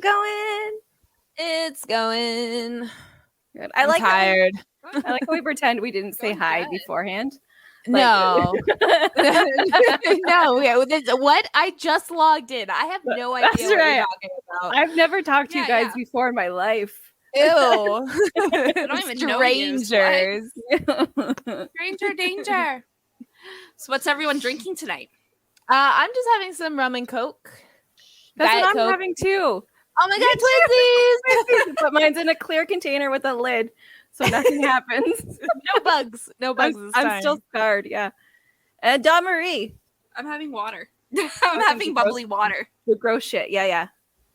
going? It's going. Good. I'm tired. I like how we pretend we didn't say hi beforehand. No. No. What? I just logged in. I have no idea what you're talking about. I've never talked to you guys before in my life. Ew. I don't even Strangers. Know you. Stranger danger. So what's everyone drinking tonight? I'm just having some rum and Coke. That's Diet what I'm Coke. having too. Oh my god, twinsies! But mine's in a clear container with a lid, so nothing happens. No bugs. No bugs this time. I'm still scarred, yeah. And Dawn Marie. I'm having water. I'm having bubbly water. The gross shit. Yeah.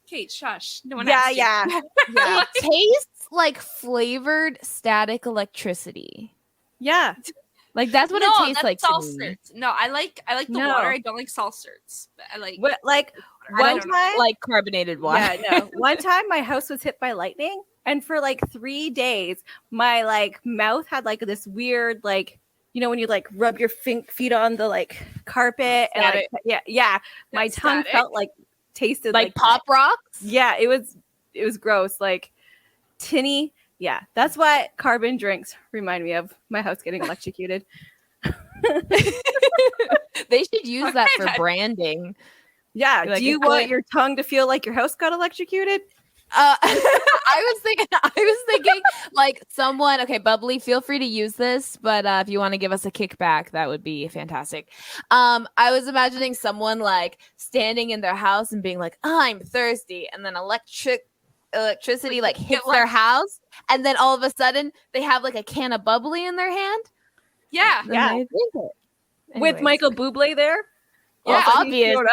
Kate, shush. No one Yeah. It tastes like flavored static electricity. Yeah. Like that's what it tastes like to me. No, I like the water. I don't like salsarts. But I like one time like carbonated water. Yeah, no. One time my house was hit by lightning, and for like 3 days, my like mouth had like this weird like, you know, when you like rub your feet on the like carpet and like, my tongue felt like tasted like pop rocks. Yeah, it was gross, like tinny. Yeah, that's what carbon drinks remind me of. My house getting electrocuted. They should use that for branding. Yeah. Like, do you want your tongue to feel like your house got electrocuted? I was thinking like someone, okay, Bubbly, feel free to use this, but if you want to give us a kickback, that would be fantastic. I was imagining someone like standing in their house and being like, I'm thirsty, and then electricity like hits their house, and then all of a sudden they have like a can of bubbly in their hand. Yeah. With Michael Bublé there. Yeah, obviously.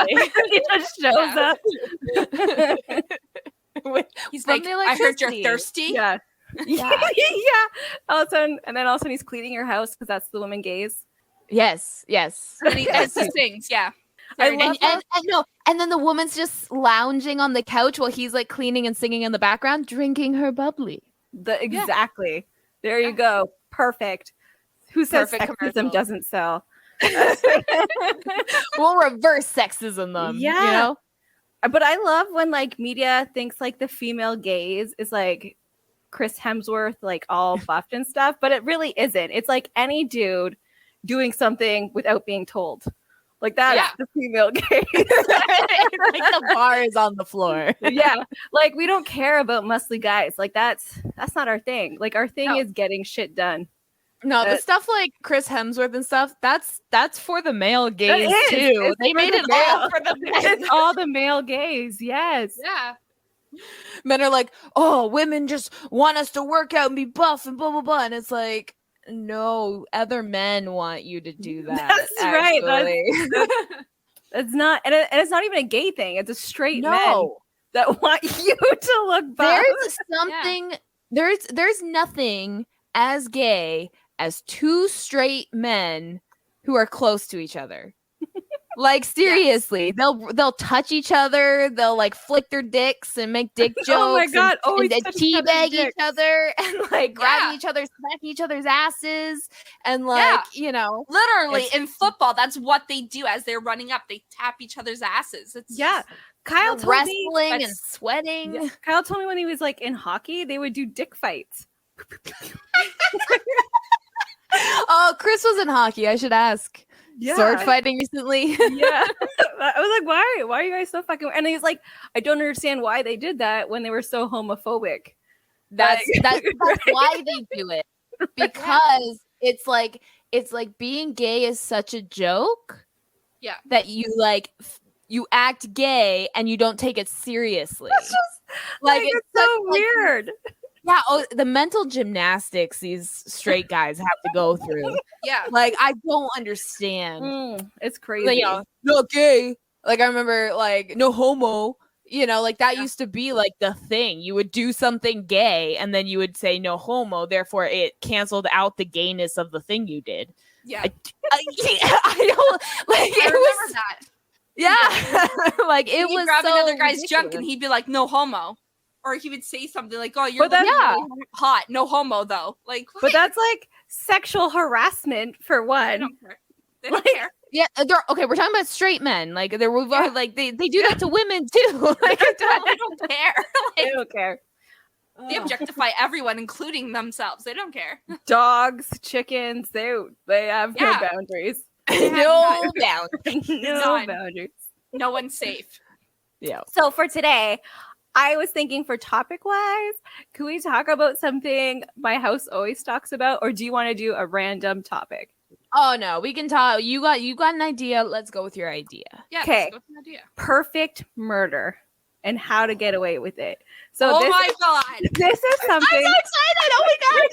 He just shows up. He's like, I heard you're thirsty. Yeah. All of a sudden he's cleaning your house because that's the woman gaze. Yes. And he sings. Yeah. And then the woman's just lounging on the couch while he's like cleaning and singing in the background, drinking her bubbly. Exactly. There you go. Perfect. Who says sexism doesn't sell? We'll reverse sexism them. Yeah. You know? But I love when like media thinks like the female gaze is like Chris Hemsworth, like all buffed and stuff, but it really isn't. It's like any dude doing something without being told. Like that's the female gaze. Like the bar is on the floor. Yeah. Like we don't care about muscly guys. Like that's not our thing. Like our thing is getting shit done. No, the stuff like Chris Hemsworth and stuff, that's for the male gaze too. They made it all for the men. It's all the male gaze, yes. Yeah. Men are like, oh, women just want us to work out and be buff and blah, blah, blah. And it's like, no, other men want you to do that. That's right. That's not, and it's not even a gay thing. It's a straight men that want you to look buff. There's something, there's nothing as gay as two straight men who are close to each other. Like seriously, they'll touch each other, they'll like flick their dicks and make dick jokes. Oh my god! And teabag each other and like grabbing each other, smacking each other's asses, and like you know, literally in football, that's what they do as they're running up. They tap each other's asses. It's Kyle told wrestling and sweating. Yeah. Kyle told me when he was like in hockey, they would do dick fights. Oh, Chris was in hockey. I should ask. Sword fighting recently. I was like, why are you guys so fucking? And he's like, I don't understand why they did that when they were so homophobic. That's why they do it, because it's like being gay is such a joke. Yeah, that you act gay and you don't take it seriously. It's just like it's so weird. Yeah, the mental gymnastics these straight guys have to go through. Yeah. Like, I don't understand. It's crazy. Like, you know, no gay. Like, I remember, like, no homo. You know, like, that used to be, like, the thing. You would do something gay, and then you would say no homo. Therefore, it canceled out the gayness of the thing you did. Yeah. I don't, like, I remember that. Yeah. Like, it was grab so another guy's ridiculous. junk, and he'd be like, no homo. Or he would say something like, "Oh, you're really hot, no homo though." Like, but that's like sexual harassment for one. They don't care. Yeah, okay. We're talking about straight men. Like they do that to women too. Like they don't care. They don't care. They objectify everyone, including themselves. They don't care. Dogs, chickens, they have no boundaries. No boundaries. No boundaries. No one's safe. Yeah. So for today, I was thinking for topic-wise, can we talk about something my house always talks about, or do you want to do a random topic? Oh no, we can talk. You got an idea. Let's go with your idea. Yeah. Okay. Let's go with an idea. Perfect murder and how to get away with it. So oh my god, this is something. I'm so excited! Oh my god,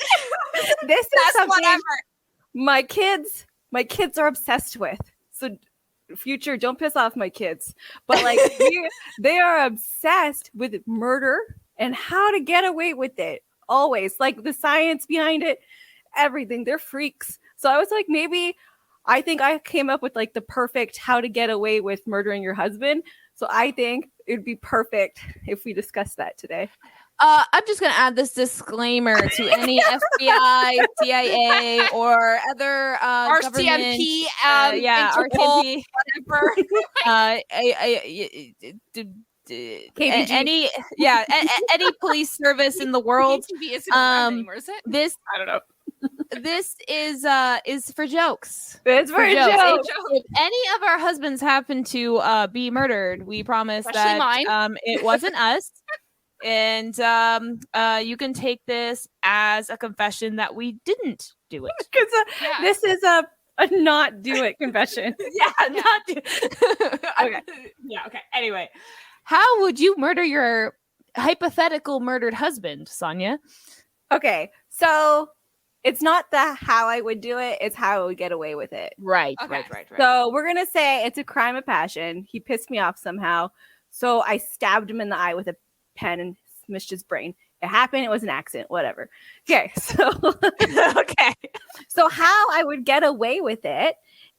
this is that's something whatever. My kids are obsessed with. So future, don't piss off my kids, but like they are obsessed with murder and how to get away with it. Always, like the science behind it, everything. They're freaks. So I was like, maybe I think I came up with like the perfect how to get away with murdering your husband. So I think it'd be perfect if we discuss that today. I'm just going to add this disclaimer to any FBI, CIA, or other RCMP, RCMP, whatever. Any police service in the world. KGB isn't around anymore, is it? This I don't know. This is for jokes. It's for jokes. If any of our husbands happen to be murdered, we promise Especially that mine. It wasn't us. And you can take this as a confession that we didn't do it. Because this is a not do it confession. Not do okay. Yeah, okay. Anyway, how would you murder your hypothetical murdered husband, Sonia? Okay, so it's not the how I would do it, it's how I would get away with it. Right. So we're going to say it's a crime of passion. He pissed me off somehow. So I stabbed him in the eye with a pen and smushed his brain. It happened. It was an accident. Whatever. Okay. So, okay. So how I would get away with it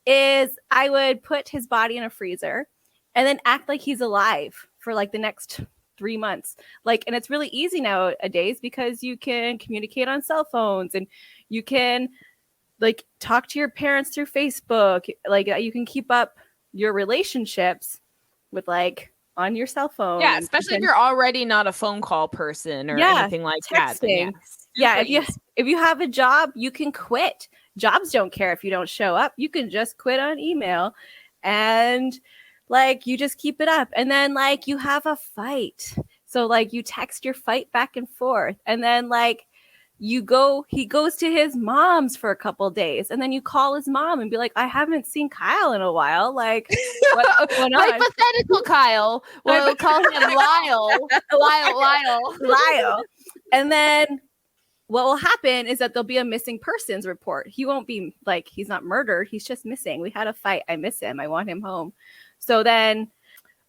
is I would put his body in a freezer and then act like he's alive for like the next 3 months. Like, and it's really easy nowadays because you can communicate on cell phones and you can like talk to your parents through Facebook. Like you can keep up your relationships with like on your cell phone. Yeah, especially if you're already not a phone call person or anything like texting. that. If you have a job, you can quit. Jobs don't care if you don't show up. You can just quit on email and like you just keep it up. And then like you have a fight. So like you text your fight back and forth. And then like he goes to his mom's for a couple days, and then you call his mom and be like, I haven't seen Kyle in a while. Like, what's going on? Hypothetical Kyle. We'll call him Lyle. Lyle. And then what will happen is that there'll be a missing persons report. He won't be like, he's not murdered. He's just missing. We had a fight. I miss him. I want him home. So then,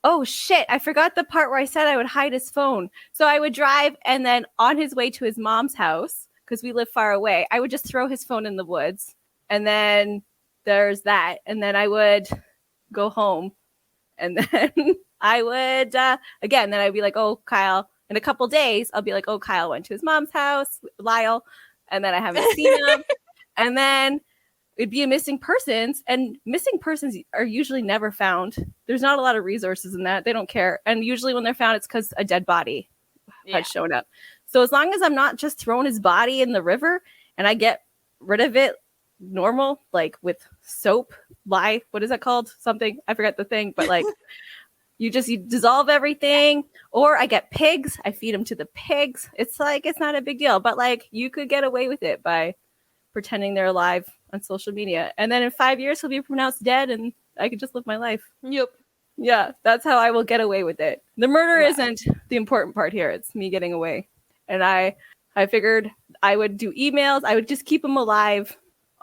oh shit, I forgot the part where I said I would hide his phone. So I would drive, and then on his way to his mom's house, because we live far away, I would just throw his phone in the woods. And then there's that. And then I would go home. And then I would, then I'd be like, oh, Kyle. In a couple days, I'll be like, oh, Kyle went to his mom's house, Lyle. And then I haven't seen him. And then it'd be a missing persons. And missing persons are usually never found. There's not a lot of resources in that. They don't care. And usually when they're found, it's because a dead body had shown up. So as long as I'm not just throwing his body in the river and I get rid of it normal, like with soap, what is that called? Something, I forgot the thing, but like you dissolve everything. Or I get pigs, I feed them to the pigs. It's like, it's not a big deal, but like you could get away with it by pretending they're alive on social media. And then in 5 years, he'll be pronounced dead and I could just live my life. Yep. Yeah, that's how I will get away with it. The murder isn't the important part here. It's me getting away. And I figured I would do emails. I would just keep them alive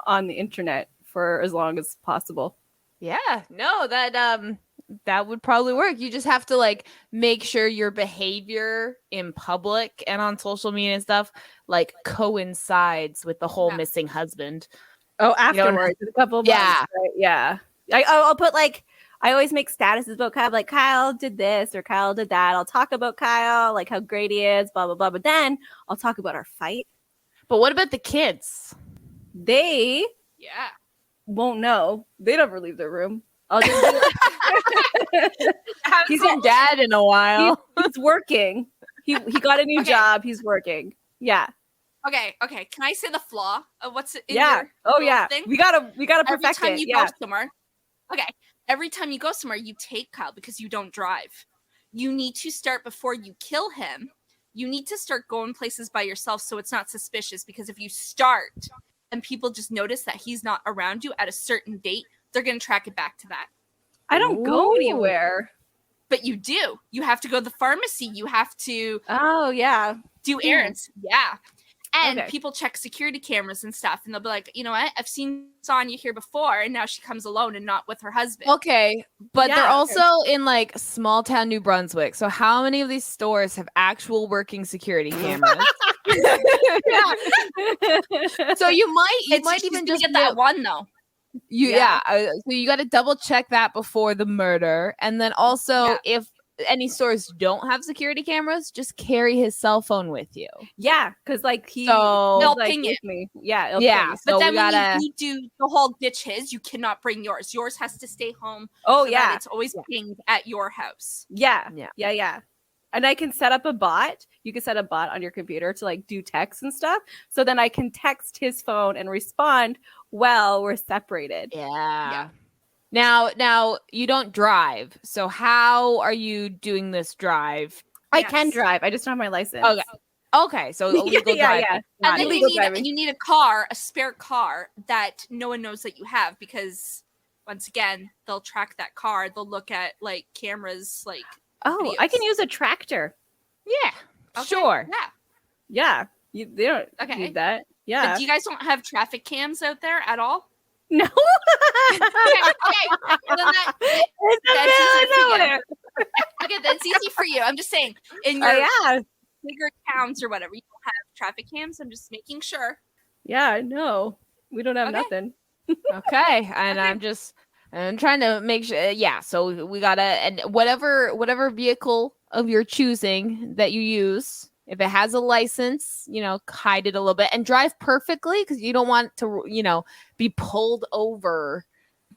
on the internet for as long as possible. Yeah, no, that would probably work. You just have to like make sure your behavior in public and on social media and stuff like coincides with the whole missing husband. Oh, afterwards, a couple of months, right? Yeah. I'll put like, I always make statuses about Kyle, like Kyle did this or Kyle did that. I'll talk about Kyle, like how great he is, blah, blah, blah. But then I'll talk about our fight. But what about the kids? They won't know. They never leave their room. I'll just He's been dead in a while. He's working. He got a new job. He's working. Yeah. Okay. Can I say the flaw of what's in Yeah. your thing? We gotta perfect Every time it. you go somewhere. Okay. Every time you go somewhere, you take Kyle because you don't drive. You need to start before you kill him. You need to start going places by yourself so it's not suspicious, because if you start and people just notice that he's not around you at a certain date, they're going to track it back to that. I don't go anywhere. But you do. You have to go to the pharmacy. You have to do errands. Yeah. And people check security cameras and stuff, and they'll be like, you know what? I've seen Sonia here before, and now she comes alone and not with her husband. Okay, but they're also in like small town New Brunswick. So how many of these stores have actual working security cameras? So you might even just get that one though. So you got to double check that before the murder, and then also if any stores don't have security cameras, just carry his cell phone with you. Yeah, because like they'll like, ping it. Me. Yeah, yeah. But then when you do the whole ditch his, you cannot bring yours. Yours has to stay home. Oh that it's always pinged at your house. Yeah. And I can set up a bot. You can set a bot on your computer to like do text and stuff. So then I can text his phone and respond while we're separated. Yeah. Now you don't drive. So how are you doing this drive? I can drive. I just don't have my license. Okay. So illegal driving. Yeah. And then you need a spare car that no one knows that you have, because once again, they'll track that car. They'll look at like cameras, like videos. I can use a tractor. Yeah. Okay. Sure. Yeah. They don't need that. Yeah. But do you guys don't have traffic cams out there at all? No. Okay. Well, then that's easy for you. Okay, that's easy for you. I'm just saying, in your bigger towns or whatever, you don't have traffic cams. I'm just making sure. Yeah, no, we don't have nothing. Okay, and I'm trying to make sure. Yeah, so we gotta, and whatever vehicle of your choosing that you use, if it has a license, hide it a little bit and drive perfectly, because you don't want to, be pulled over.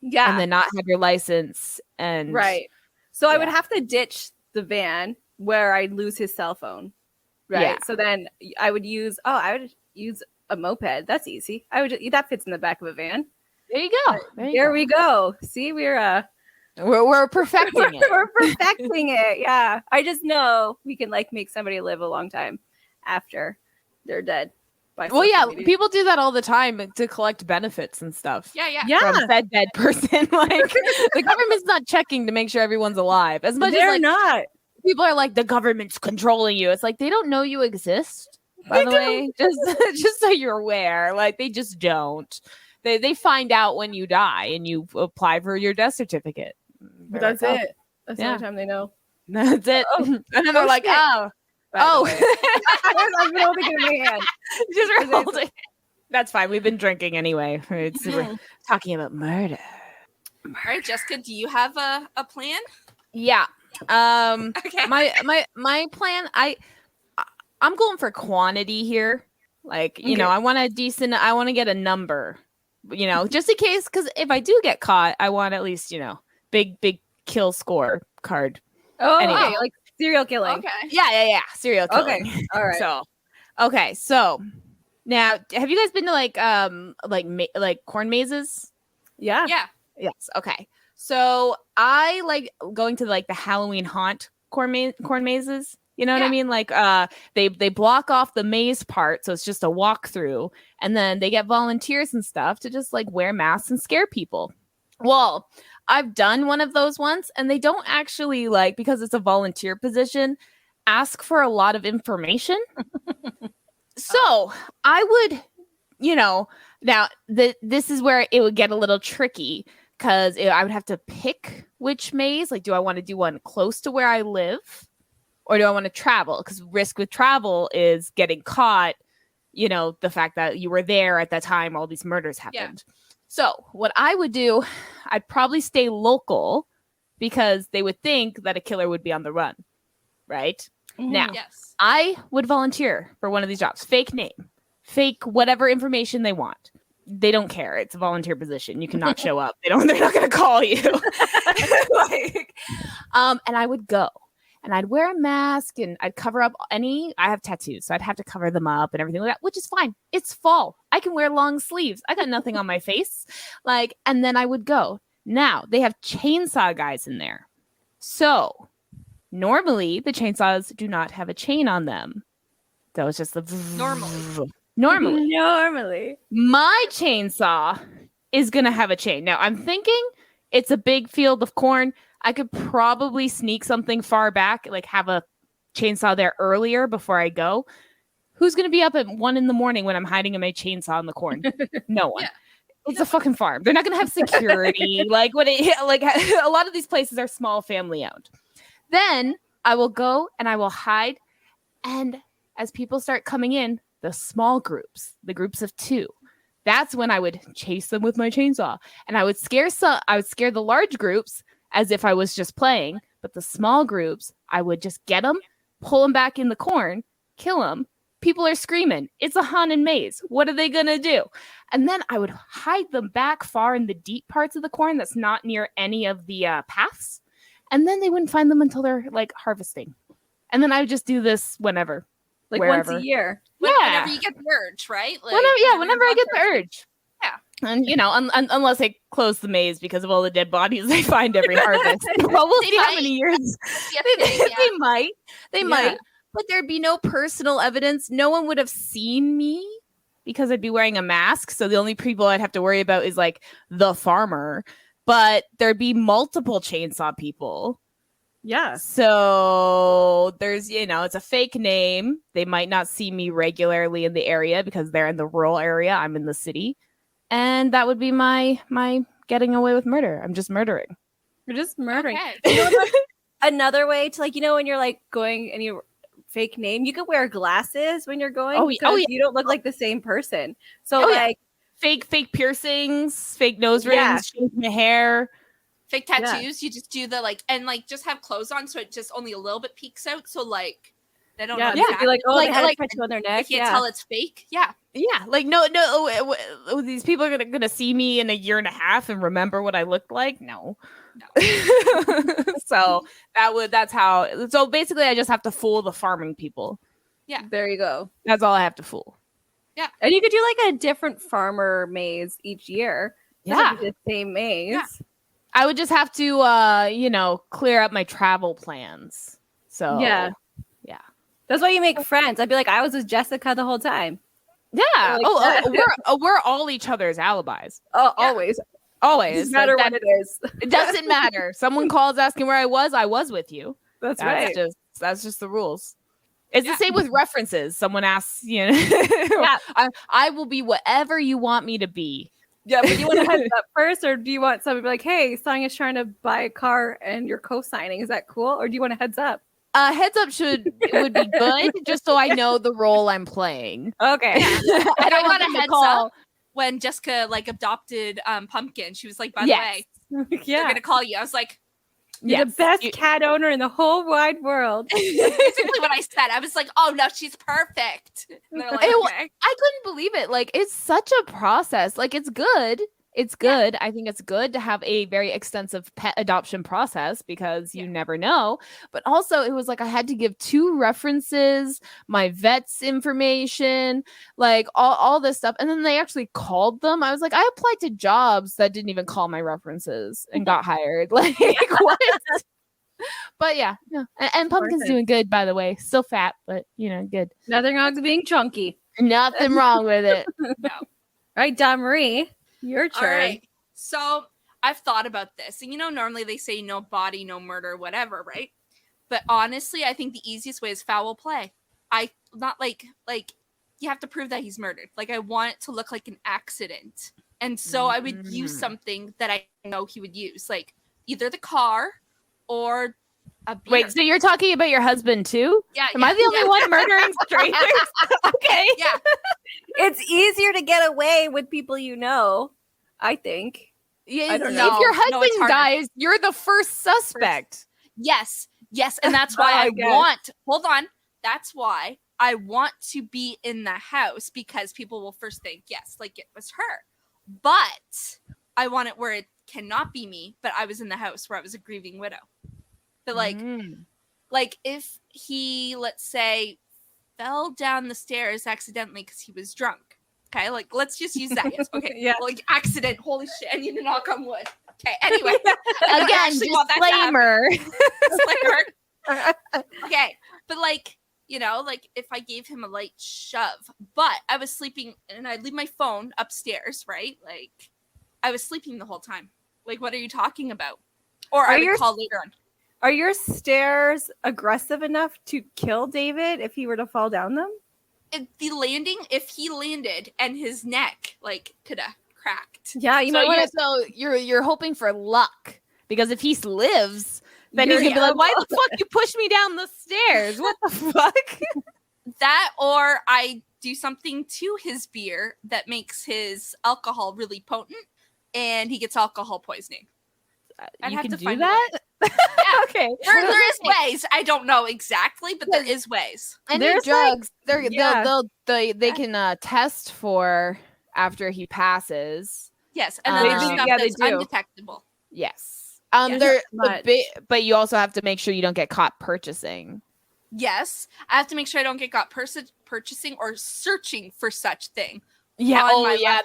Yeah. And then not have your license. And right. So I would have to ditch the van where I lose his cell phone. Right. Yeah. So then I would use a moped. That's easy. That fits in the back of a van. There you go. There we go. See, we're perfecting it. We're perfecting it. Yeah. I just know we can like make somebody live a long time after they're dead. Well, yeah, people do that all the time to collect benefits and stuff. Yeah. From said dead person. Like the government's not checking to make sure everyone's alive. As much they're as not. People are like, the government's controlling you. It's like they don't know you exist. By the way, just so you're aware, like they just don't. They find out when you die and you apply for your death certificate. But that's it. That's the only time they know. That's it. And then they're like, I've been holding it in my hand. Just holding. That's fine. We've been drinking anyway. We're talking about murder. All right, Jessica, do you have a plan? Yeah. Okay. My plan. I'm going for quantity here. Like, I want I want to get a number. Just in case, because if I do get caught, I want at least big kill score card. Oh, anyway. Like serial killing. Okay. Yeah. Serial killing. Okay. All right. So now, have you guys been to like corn mazes? Yeah. Yes. Okay. So I like going to like the Halloween haunt corn mazes. You know what I mean? Like they block off the maze part, so it's just a walkthrough, and then they get volunteers and stuff to just like wear masks and scare people. Well, I've done one of those once, and they don't actually because it's a volunteer position, ask for a lot of information. So I would, now this is where it would get a little tricky, because I would have to pick which maze. Like, do I want to do one close to where I live? Or do I want to travel? Because risk with travel is getting caught, the fact that you were there at that time all these murders happened. Yeah. So what I would do, I'd probably stay local, because they would think that a killer would be on the run, right? Mm-hmm. Now, I would volunteer for one of these jobs. Fake name, fake whatever information they want. they don't care. It's a volunteer position. You cannot show up. They're not going to call you. And I would go. And I'd wear a mask and I'd cover up I have tattoos, so I'd have to cover them up and everything like that, which is fine. It's fall. I can wear long sleeves. I got nothing on my face. And then I would go. Now, they have chainsaw guys in there. So, normally, the chainsaws do not have a chain on them. That was just the... Normally. My chainsaw is going to have a chain. Now, I'm thinking it's a big field of corn. I could probably sneak something far back, like have a chainsaw there earlier before I go. Who's going to be up at 1 a.m. when I'm hiding in my chainsaw in the corn? No one. Yeah. It's a fucking farm. They're not going to have security. A lot of these places are small family owned. Then I will go and I will hide. And as people start coming in, the small groups, the groups of 2, that's when I would chase them with my chainsaw. And I would scare the large groups as if I was just playing, but the small groups, I would just get them, pull them back in the corn, kill them. People are screaming. It's a haunted maze. What are they going to do? And then I would hide them back far in the deep parts of the corn that's not near any of the paths. And then they wouldn't find them until they're harvesting. And then I would just do this whenever. Wherever. Once a year. Whenever you get the urge, right? Whenever I get the urge. Yeah. And, unless they close the maze because of all the dead bodies they find every harvest. Well, we'll see how many years. They might. But there'd be no personal evidence. No one would have seen me because I'd be wearing a mask. So the only people I'd have to worry about is the farmer. But there'd be multiple chainsaw people. Yeah. So there's, it's a fake name. They might not see me regularly in the area because they're in the rural area. I'm in the city. And that would be my getting away with murder. I'm just murdering. You're just murdering. Okay. Another way to when you're going and you fake name, you could wear glasses when you're going you don't look like the same person. So fake piercings, fake nose rings, change my hair. Fake tattoos, you just do the and just have clothes on so it just only a little bit peeks out. So they don't know exactly. They had a tattoo on their neck. You can't tell it's fake. Yeah. Yeah. These people are gonna see me in a year and a half and remember what I looked like. No. So so basically I just have to fool the farming people. Yeah. There you go. That's all I have to fool. Yeah. And you could do a different farmer maze each year. Yeah. The same maze. Yeah. I would just have to, clear up my travel plans. So yeah. That's why you make friends. I'd be I was with Jessica the whole time. Yeah. We're all each other's alibis. Oh, always. Always. No matter what it is. It doesn't matter. Someone calls asking where I was with you. That's right. That's just the rules. It's the same with references. Someone asks, I will be whatever you want me to be. Yeah, but you want to heads up first, or do you want somebody to be hey, Sonia's trying to buy a car and you're co-signing? Is that cool? Or do you want a heads up? Heads up would be good, just so I know the role I'm playing. Okay. Yeah. I don't want a heads up when Jessica adopted Pumpkin. She was by the way, they're gonna call you. I was you're the best cat owner in the whole wide world. Basically what I said. I was oh no, she's perfect. And they're okay. I couldn't believe it. It's such a process. It's good. It's good. Yeah. I think it's good to have a very extensive pet adoption process because you never know. But also it was I had to give 2 references, my vet's information, all this stuff. And then they actually called them. I was I applied to jobs that didn't even call my references and got hired. What? But yeah. And Pumpkin's doing good, by the way. Still fat, but good. Nothing wrong with being chunky. Nothing wrong with it. No. All right, Dawn Marie. Your turn. All right. So I've thought about this. And normally they say no body, no murder, whatever, right? But honestly, I think the easiest way is foul play. Not you have to prove that he's murdered. I want it to look like an accident. And so I would use something that I know he would use. Either the car or a beer. Wait, so you're talking about your husband too? Yeah. Am I the only one murdering strangers? Okay. Yeah. It's easier to get away with people I think. Yeah, I don't know. If your husband dies, you're the first suspect. Yes, and that's why hold on. That's why I want to be in the house because people will first think, yes, it was her. but I want it where it cannot be me, but I was in the house where I was a grieving widow. But like if he, let's say, fell down the stairs accidentally because he was drunk. Okay, like let's just use that. Yes. Okay. Yeah. Like accident. Holy shit! I need to knock on wood. Okay. Anyway, Again, disclaimer. Okay, but like, you know, like if I gave him a light shove, but I was sleeping and I'd leave my phone upstairs, right? Like I was sleeping the whole time. Like, what are you talking about? Or I would call later on. Are your stairs aggressive enough to kill David if he were to fall down them? If he landed and his neck like could have cracked. Yeah, So you're hoping for luck, because if he lives, then he's gonna be like, why the fuck you push me down the stairs? What the fuck? That, or I do something to his beer that makes his alcohol really potent and he gets alcohol poisoning. You can do that? Yeah. Okay. There is ways. I don't know exactly, but there is ways. Any drugs, they can test for after he passes. Yes, and then there's stuff that's undetectable. Yes. But you also have to make sure you don't get caught purchasing. Yes, I have to make sure I don't get caught purchasing or searching for such thing. Yeah.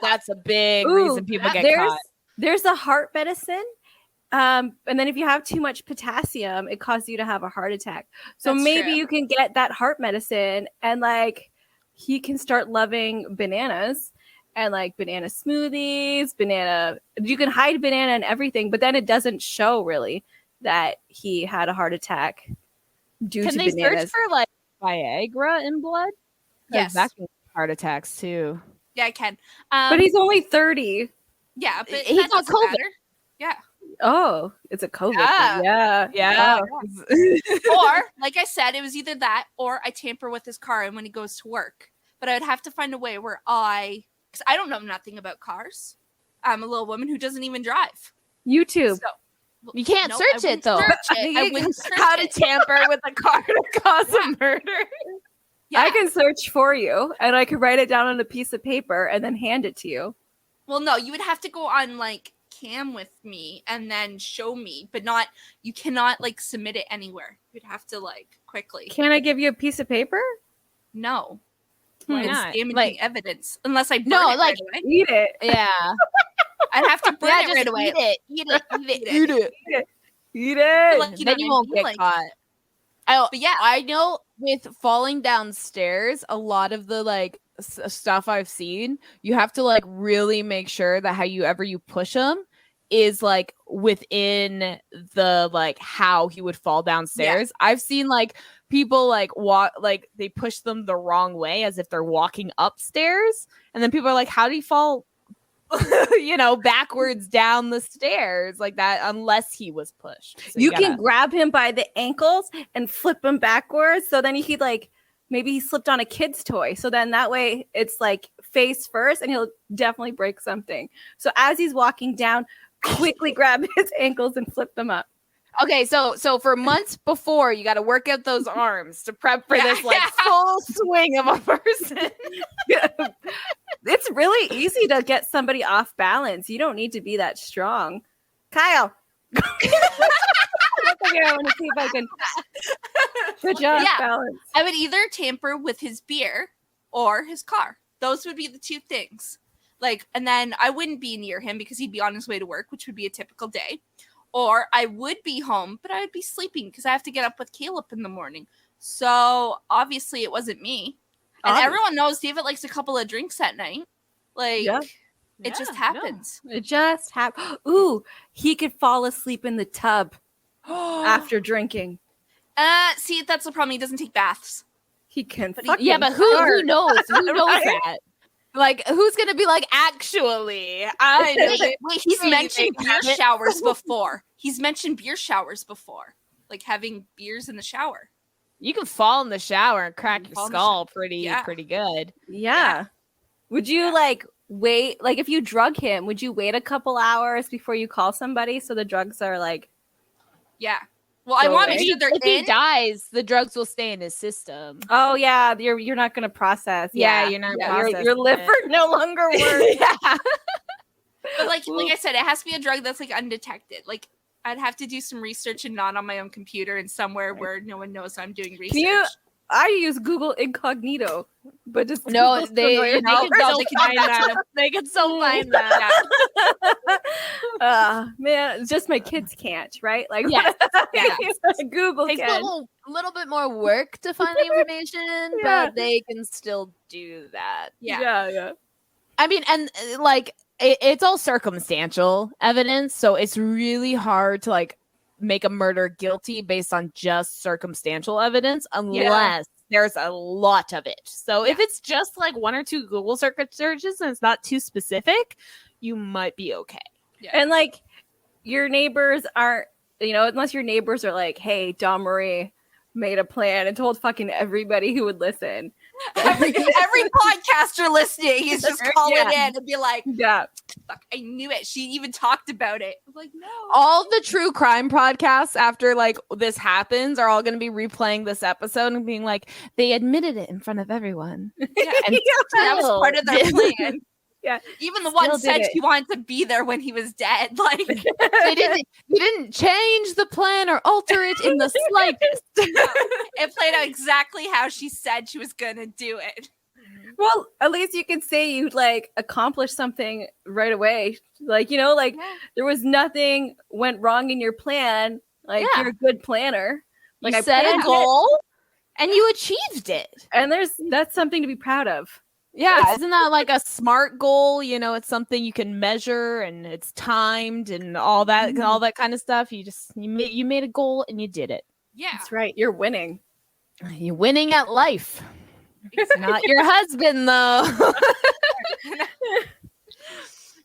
That's a big reason people get caught. There's a heart medicine. And then if you have too much potassium, it causes you to have a heart attack. So maybe you can get that heart medicine, and like he can start loving bananas and like banana smoothies, you can hide banana and everything, but then it doesn't show really that he had a heart attack due to bananas. Can they search for like Viagra in blood? Yes. That can heart attacks too. Yeah, I can. But he's only 30. Yeah, but he got COVID. Matter. Yeah. Oh, it's a COVID thing. Yeah. Or, like I said, it was either that or I tamper with his car and when he goes to work. But I would have to find a way where because I don't know nothing about cars. I'm a little woman who doesn't even drive. YouTube. So, you can't search it though. How to tamper with a car to cause a murder. Yeah. I can search for you and I could write it down on a piece of paper and then hand it to you. Well, no, you would have to go on like cam with me and then show me, but you cannot like submit it anywhere. You'd have to like quickly. Can I give you a piece of paper? No. Why it's not? damaging evidence unless I burn it right away. Eat it. Yeah. I'd have to burn it right away. Eat it. Like, then you won't get caught. But yeah, I know with falling downstairs, a lot of the like stuff I've seen, you have to like really make sure that however you push them is like within the like how he would fall downstairs. Yeah. I've seen like people like walk, like they push them the wrong way as if they're walking upstairs, and then people are like, how do you fall backwards down the stairs like that unless he was pushed? So you can grab him by the ankles and flip him backwards, so then he like maybe he slipped on a kid's toy, so then that way it's like face first and he'll definitely break something. So as he's walking down, quickly grab his ankles and flip them up. Okay, so for months before, you got to work out those arms to prep for this like full swing of a person. It's really easy to get somebody off balance. You don't need to be that strong. Kyle. I want to see if I can. Good job, balance. I would either tamper with his beer or his car. Those would be the two things. Like, and then I wouldn't be near him because he'd be on his way to work, which would be a typical day. Or I would be home, but I would be sleeping because I have to get up with Caleb in the morning. So obviously it wasn't me. And everyone knows David likes a couple of drinks at night. Like, it just happens. It just happens. Ooh, he could fall asleep in the tub after drinking. See, that's the problem. He doesn't take baths. He can. But who knows? Who knows that? Like, who's gonna be like, actually, I know. Wait, he's mentioned beer showers before. He's mentioned beer showers before, like having beers in the shower. You can fall in the shower and crack your skull pretty good. Yeah. Would you like wait? Like, if you drug him, would you wait a couple hours before you call somebody so the drugs are like? Yeah. Well, I want to make sure they're if he dies, the drugs will stay in his system. Oh yeah, you're not going to process. Yeah, you're not. Your liver no longer works. But like I said, it has to be a drug that's like undetected. Like I'd have to do some research and not on my own computer and somewhere where no one knows I'm doing research. I use Google Incognito, but just No, they can still find that. Man, it's just my kids can't, right? Like, Google takes can. a little bit more work to find the information, but they can still do that. Yeah. I mean, and like it's all circumstantial evidence, so it's really hard to like make a murder guilty based on just circumstantial evidence unless there's a lot of it. So if it's just like one or two Google searches and it's not too specific, you might be okay. Yeah. And like your neighbors aren't, unless your neighbors are like, hey, Dawn Marie made a plan and told fucking everybody who would listen. Every podcaster listening is just calling in and be like, fuck, I knew it. She even talked about it. I'm like, no. All the true crime podcasts after like this happens are all going to be replaying this episode and being like, they admitted it in front of everyone. Yeah, and that was part of their plan. Yeah, even the one said she wanted to be there when he was dead. Like you didn't change the plan or alter it in the slightest. It played out exactly how she said she was gonna do it. Well, at least you can say you like accomplished something right away. Like there was nothing went wrong in your plan. Like you're a good planner. Like you set a goal and you achieved it. And that's something to be proud of. Yeah, isn't that like a SMART goal? It's something you can measure and it's timed and all that kind of stuff. You made a goal and you did it. Yeah, that's right. You're winning. You're winning at life. It's not your husband though.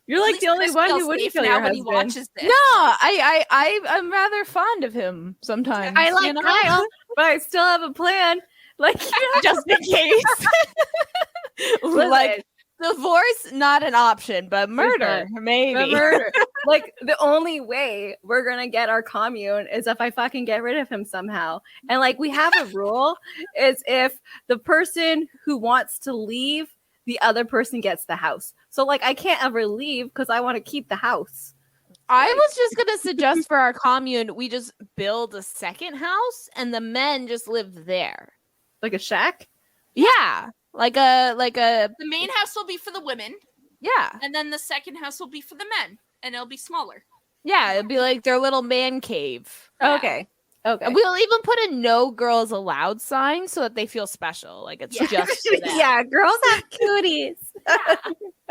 You're like the only one who wouldn't kill your husband. He watches this. No, I'm rather fond of him sometimes. I like Kyle, but I still have a plan. Like just in case. Like divorce, not an option, but murder, maybe. Murder. Like the only way we're gonna get our commune is if I fucking get rid of him somehow. And like we have a rule is if the person who wants to leave, the other person gets the house. So like I can't ever leave because I want to keep the house. I was just gonna suggest for our commune we just build a second house and the men just live there. Like a shack? Yeah. Like a the main house will be for the women. Yeah. And then the second house will be for the men. And it'll be smaller. Yeah, it'll be like their little man cave. Yeah. Okay. And we'll even put a no girls allowed sign so that they feel special. Like it's just for them. Yeah, girls have cooties. Yeah.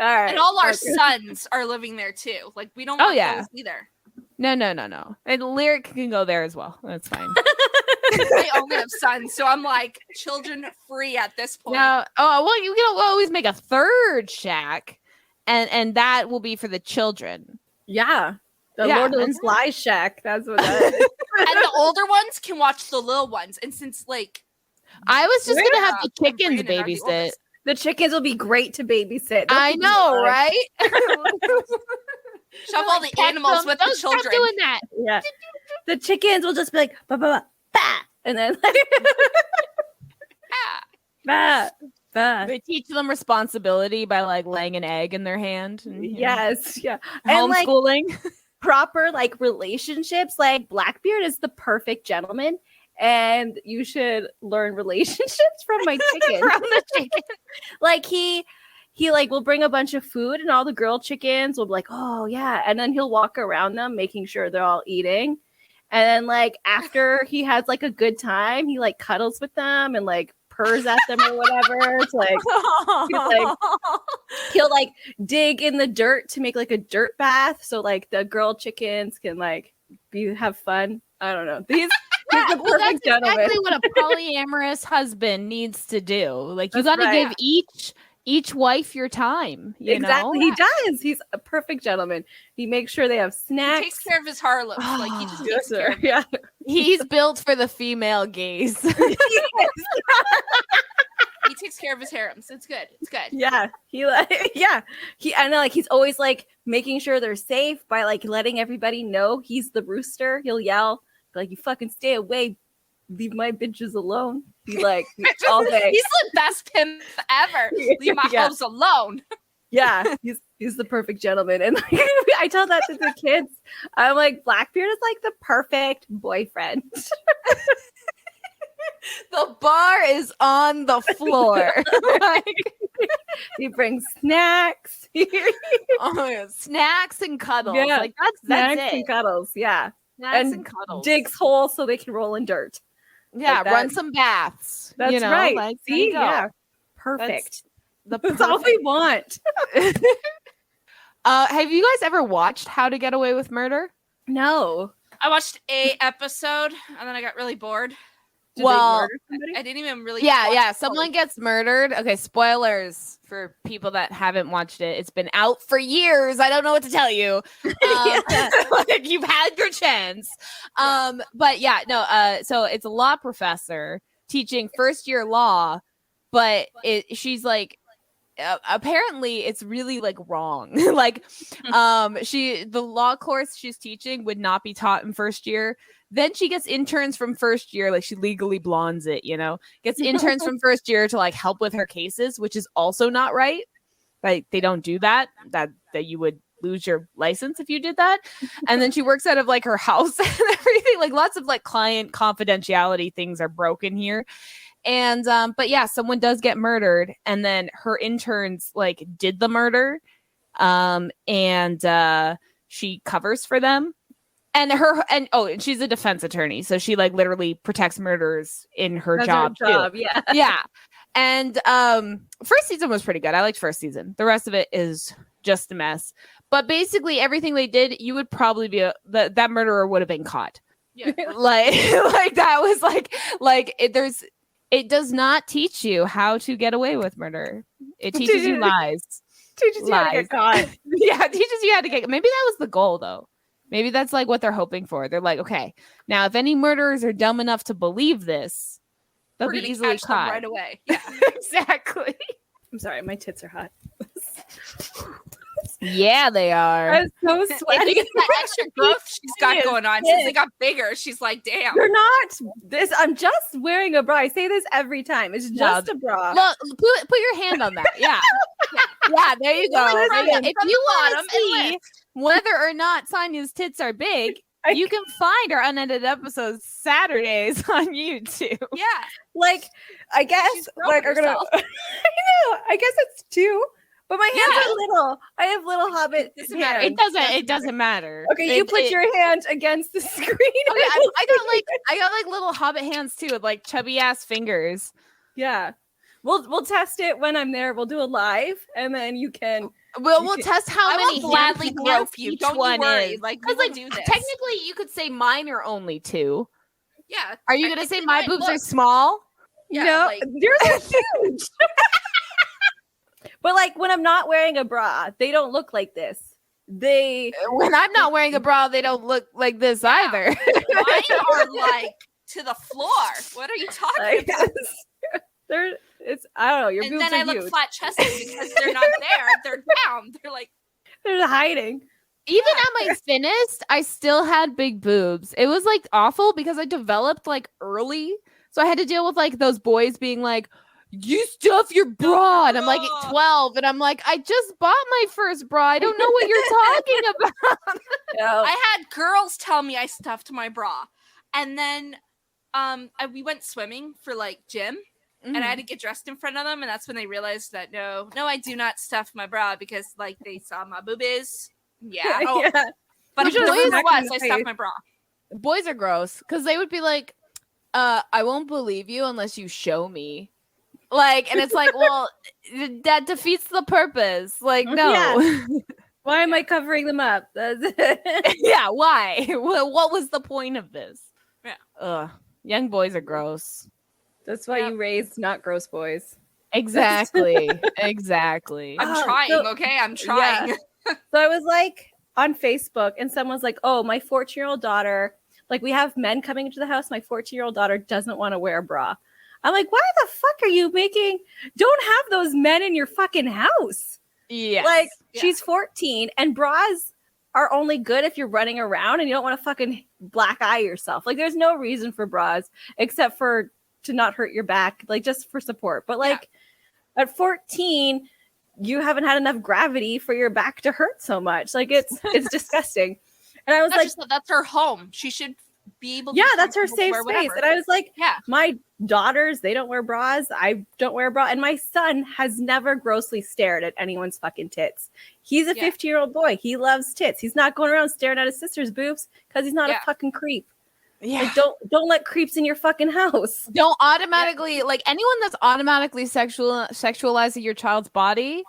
All right. And all our sons are living there too. Like we don't want those either. No. And Lyric can go there as well. That's fine. I only have sons, so I'm like children free at this point. No, you can always make a third shack, and that will be for the children. Yeah, the Lord of the Flies shack. That's what that is. And the older ones can watch the little ones. And since like I was just gonna have the chickens babysit. The chickens will be great to babysit. I know, right? Shove all the animals with the children. Stop doing that. Yeah, the chickens will just be like bah, bah, bah. Bah! And then bah, bah. They teach them responsibility by like laying an egg in their hand. And, yes, yeah. Homeschooling. And, like, proper like relationships. Like Blackbeard is the perfect gentleman, and you should learn relationships from my chicken. From the chicken. Like he like will bring a bunch of food, and all the girl chickens will be like, oh yeah, and then he'll walk around them making sure they're all eating. And then, like, after he has, like, a good time, he, like, cuddles with them and, like, purrs at them or whatever. It's like, he'll, like, dig in the dirt to make, like, a dirt bath. So, like, the girl chickens can, like, have fun. I don't know. He's the perfect gentleman. That's exactly what a polyamorous husband needs to do. Like, you got to give each wife your time. You exactly. know? He does. He's a perfect gentleman. He makes sure they have snacks. He takes care of his harlots. Like he just takes care of yeah. He's built for the female gaze. He takes care of his harems. It's good. It's good. Yeah. He's always like making sure they're safe by like letting everybody know he's the rooster. He'll yell like, you fucking stay away. Leave my bitches alone. Be like all day. He's the best pimp ever. Leave my hoes alone. Yeah, he's the perfect gentleman. And like, I tell that to the kids. I'm like, Blackbeard is like the perfect boyfriend. The bar is on the floor. Like, He brings snacks. snacks and cuddles. Yeah, Like that's snacks it. and cuddles. Yeah. Snacks and and cuddles. Digs holes so they can roll in dirt. Yeah, like run some baths. That's right. Like, See, yeah, perfect. That's all we want. Have you guys ever watched How to Get Away with Murder? No. I watched a episode and then I got really bored. Did Well, they murder somebody? I didn't even really. yeah. Someone gets murdered. Okay, spoilers for people that haven't watched it. It's been out for years. I don't know what to tell you. Like, you've had your chance. But yeah, no. So it's a law professor teaching first year law, but she's like. Apparently it's really like wrong. Like the law course she's teaching would not be taught in first year. Then she gets interns from first year, like she legally blondes it, gets interns from first year to like help with her cases, which is also not right. Like they don't do that you would lose your license if you did that. And then she works out of like her house and everything. Like lots of like client confidentiality things are broken here. And but yeah, someone does get murdered, and then her interns like did the murder, and she covers for them. And she's a defense attorney, so she like literally protects murderers in her job too. Yeah. Yeah. And first season was pretty good. I liked first season. The rest of it is just a mess. But basically everything they did, you would probably be that murderer would have been caught. Yeah. like that was it does not teach you how to get away with murder. It teaches you lies. Teaches you how to get caught. Yeah, it teaches you how to get. Maybe that was the goal, though. Maybe that's like what they're hoping for. They're like, okay, now if any murderers are dumb enough to believe this, they'll be easily caught right away. Yeah, exactly. I'm sorry, my tits are hot. Yeah, they are. I'm so sweaty. It's that extra growth she's got going on. Since they got bigger, she's like, damn. You're not this. I'm just wearing a bra. I say this every time. It's just a bra. Look, put your hand on that. Yeah. Yeah, there you go. If you want to see whether or not Sonia's tits are big, you can find our unedited episodes Saturdays on YouTube. Yeah. Like, I guess like are gonna I know. I guess it's 2. But my hands are little. I have little hobbit hands. It doesn't matter. Okay, you put your hand against the screen. Okay, I got like little hobbit hands too, with like chubby ass fingers. Yeah. We'll test it when I'm there. We'll do a live, and then you can. We'll test how many will gladly grope you. Each Don't one you worry. is. Like, because we'll like do this. technically, you could say mine are only 2. Yeah. Are you gonna say my boobs are small? Yeah, no, like- they're huge. But like when I'm not wearing a bra, they don't look like this. When I'm not wearing a bra, they don't look like this either. Mine are like to the floor. What are you talking about? I don't know. Your And boobs then are I look huge. flat chested because they're not there. They're down. They're like, They're hiding. Even at my thinnest, I still had big boobs. It was like awful because I developed like early. So I had to deal with like those boys being like, you stuff your bra. And I'm like 12. And I'm like, I just bought my first bra. I don't know what you're talking about. No. I had girls tell me I stuffed my bra. And then we went swimming for like gym. And I had to get dressed in front of them. And that's when they realized that no, I do not stuff my bra because like they saw my boobies. Yeah. Yeah. But Which boys is was I stuffed my bra. Boys are gross because they would be like, I won't believe you unless you show me. Like, and it's like, well, that defeats the purpose. Like, no. Yeah. Why am I covering them up? Yeah, why? What was the point of this? Yeah. Ugh. Young boys are gross. That's why you raised not gross boys. Exactly. Exactly. I'm trying, okay? I'm trying. Yeah. So I was like on Facebook and someone's like, oh, my 14-year-old daughter, like we have men coming into the house. My 14-year-old daughter doesn't want to wear a bra. I'm like, why the fuck are you don't have those men in your fucking house. Yeah. Like she's 14 and bras are only good if you're running around and you don't want to fucking black eye yourself. Like there's no reason for bras except for to not hurt your back, like just for support. But like at 14, you haven't had enough gravity for your back to hurt so much. Like it's disgusting. And I was That's like, just that's her home. She should be able to yeah, be that's her comfortable to safe wear space. whatever. And I was like, Yeah. my daughters, they don't wear bras. I don't wear a bra. And my son has never grossly stared at anyone's fucking tits. He's a 15-year-old boy. He loves tits. He's not going around staring at his sister's boobs because he's not a fucking creep. Yeah. Like, don't let creeps in your fucking house. Don't automatically like anyone that's automatically sexualizing your child's body.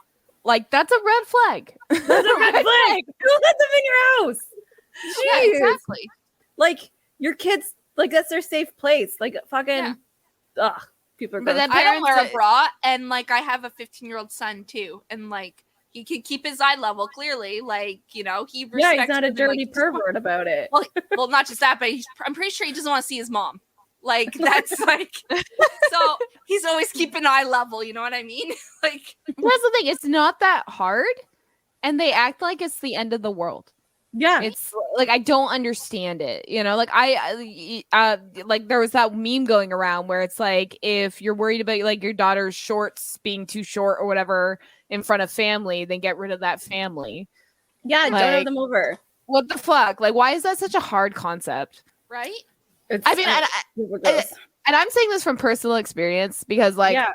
Like that's a red flag. That's a red flag. Who let them in your house? Jeez. Yeah, exactly. Like your kids, like that's their safe place. Like fucking, ugh. People are. But then I don't wear a parents- bra, and like I have a 15-year-old son too, and like he can keep his eye level clearly. Like he respects. Yeah, he's not a women, dirty like, pervert about it. Well, not just that, but I'm pretty sure he doesn't want to see his mom. Like that's like, so he's always keeping eye level. You know what I mean? Like that's the thing. It's not that hard, and they act like it's the end of the world. Yeah, It's like I don't understand it. Like like there was that meme going around where it's like if you're worried about like your daughter's shorts being too short or whatever in front of family, then get rid of that family. yeah. Don't have them over. What the fuck? Like, why is that such a hard concept? right? I mean, and I'm saying this from personal experience because, like, I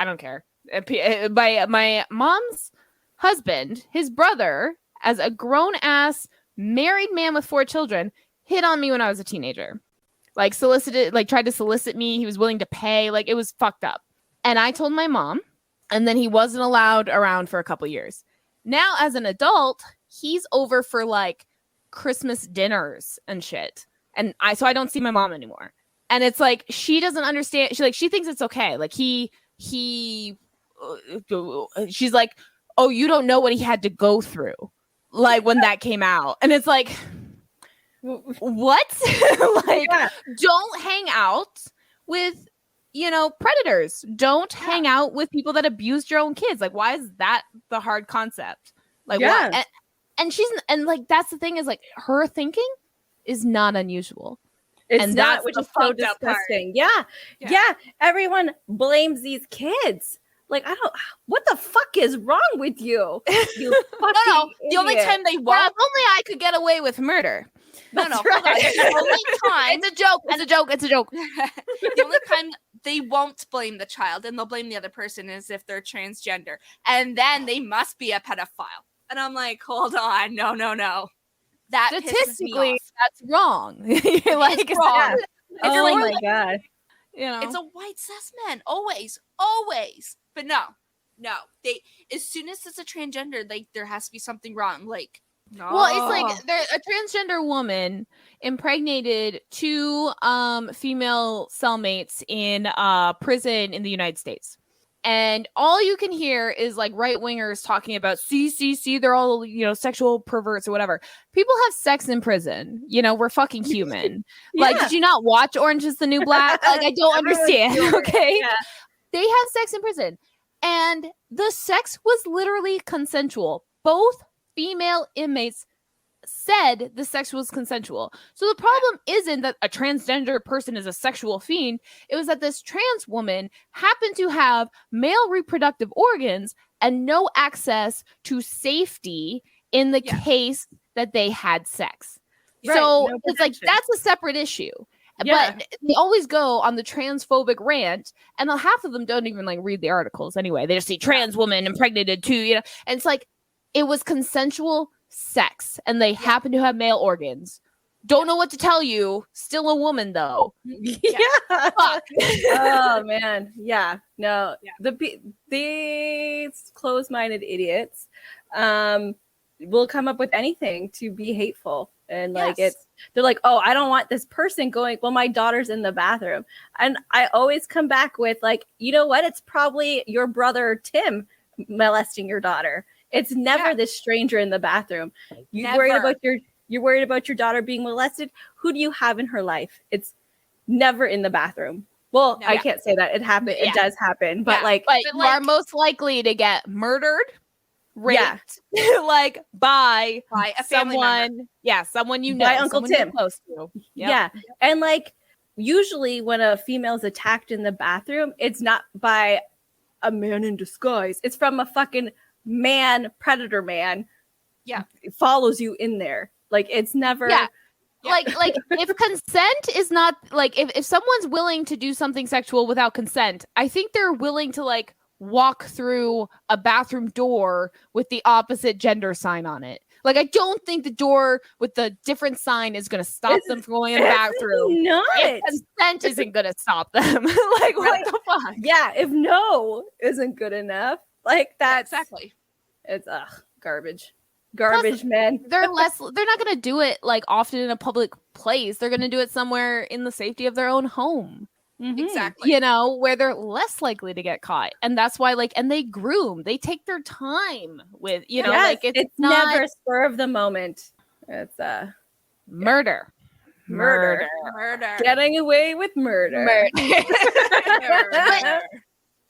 don't care. My mom's husband, his brother, as a grown ass married man with 4 children, hit on me when I was a teenager. Like, tried to solicit me. He was willing to pay. Like, it was fucked up. And I told my mom, and then he wasn't allowed around for a couple years. Now, as an adult, he's over for like Christmas dinners and shit. And I don't see my mom anymore. And it's like, she doesn't understand. She thinks it's okay. Like she's like, oh, you don't know what he had to go through. Like when that came out. And it's like, what? Like, don't hang out with, predators. Don't hang out with people that abused your own kids. Like, why is that the hard concept? Like, why? And like, that's the thing is like her thinking is not unusual. It's not, which is so disgusting. Yeah. Everyone blames these kids. Like, what the fuck is wrong with you? You No. The only time they won't. If only I could get away with murder. No. Hold on. The only time. It's a joke. The only time they won't blame the child and they'll blame the other person is if they're transgender. And then they must be a pedophile. And I'm like, hold on. No. That statistically, that's wrong. You're like, it's wrong. Oh my god. It's a white cis man. Always. But no. They as soon as it's a transgender, like there has to be something wrong. Like no. Well, it's like a transgender woman impregnated 2 female cellmates in prison in the United States. And all you can hear is like right wingers talking about see, they're all, sexual perverts or whatever. People have sex in prison. We're fucking human. Like, did you not watch Orange is the New Black? Like, I don't understand. Okay. Yeah. They have sex in prison. And the sex was literally consensual. Both female inmates said the sex was consensual. So the problem isn't that a transgender person is a sexual fiend. It was that this trans woman happened to have male reproductive organs and no access to safety in the case that they had sex. Right, so it's like, that's a separate issue. Yeah. But they always go on the transphobic rant, and half of them don't even like read the articles anyway. They just see trans woman impregnated too, and it's like, it was consensual sex and they happen to have male organs. Don't know what to tell you. Still a woman though. Fuck. Oh man. Yeah. No. Yeah. These closed-minded idiots will come up with anything to be hateful. And like they're like, oh, I don't want this person going, well, my daughter's in the bathroom. And I always come back with like, you know what? It's probably your brother Tim molesting your daughter. It's never this stranger in the bathroom. You're worried about your daughter being molested. Who do you have in her life? It's never in the bathroom. Well, I can't say that. It happened. It does happen. But you are most likely to get murdered, raped, like by a family member. Someone you know, by Uncle Tim, close to. And like usually when a female is attacked in the bathroom, it's not by a man in disguise. It's from a fucking man, predator man. Yeah. It follows you in there. Like, it's never. Yeah. Like if consent is not like if someone's willing to do something sexual without consent, I think they're willing to like walk through a bathroom door with the opposite gender sign on it. Like, I don't think the door with the different sign is going to stop them from going in the bathroom. Not. If consent isn't going to stop them. Like, what the fuck? Yeah, if no isn't good enough, like that's exactly. It's garbage. Garbage, man. They're not going to do it like often in a public place. They're going to do it somewhere in the safety of their own home. Mm-hmm. Exactly. You know, where they're less likely to get caught. And that's why, like, and they groom. They take their time with, you know, like it's not never spur of the moment. It's murder. Getting away with murder. But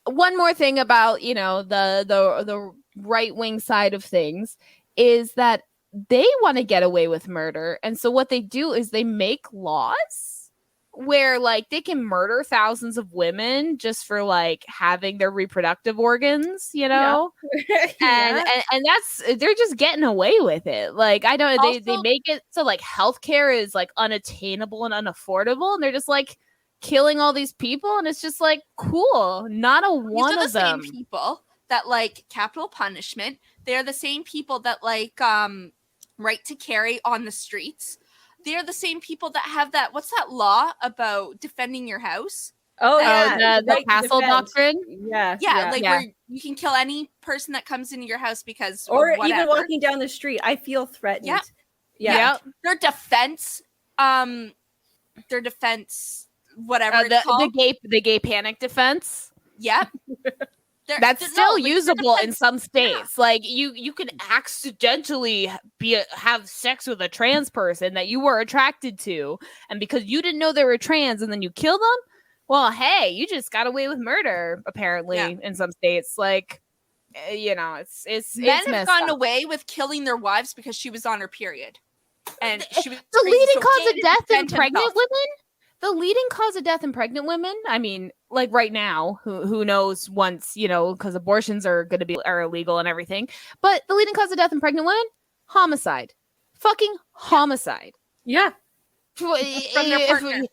one more thing about, you know, the right-wing side of things is that they want to get away with murder. And so what they do is they make laws where like they can murder thousands of women just for like having their reproductive organs, you know? Yeah. And that's, they're just getting away with it. Like, I don't, they make it so like healthcare is like unattainable and unaffordable. And they're just like killing all these people. And it's just like, cool. Not a one of them. Same people that like capital punishment. They're the same people that like right to carry on the streets. They're the same people that have that. What's that law about defending your house? Oh, yeah. The castle doctrine. Yeah. Where you can kill any person that comes into your house because or even walking down the street. I feel threatened. Yeah. Their defense, whatever it's called. The gay panic defense. Yep. That's still usable in some states. Yeah. Like you can accidentally have sex with a trans person that you were attracted to, and because you didn't know they were trans, and then you kill them. Well, hey, you just got away with murder. Apparently, in some states, like you know, it's men have gone away with killing their wives because she was on her period, and she was the leading cause of death in pregnant women. The leading cause of death in pregnant women, I mean, like right now, who knows once, you know, because abortions are going to be illegal and everything. But the leading cause of death in pregnant women, homicide. Fucking homicide. Yeah. From their partner.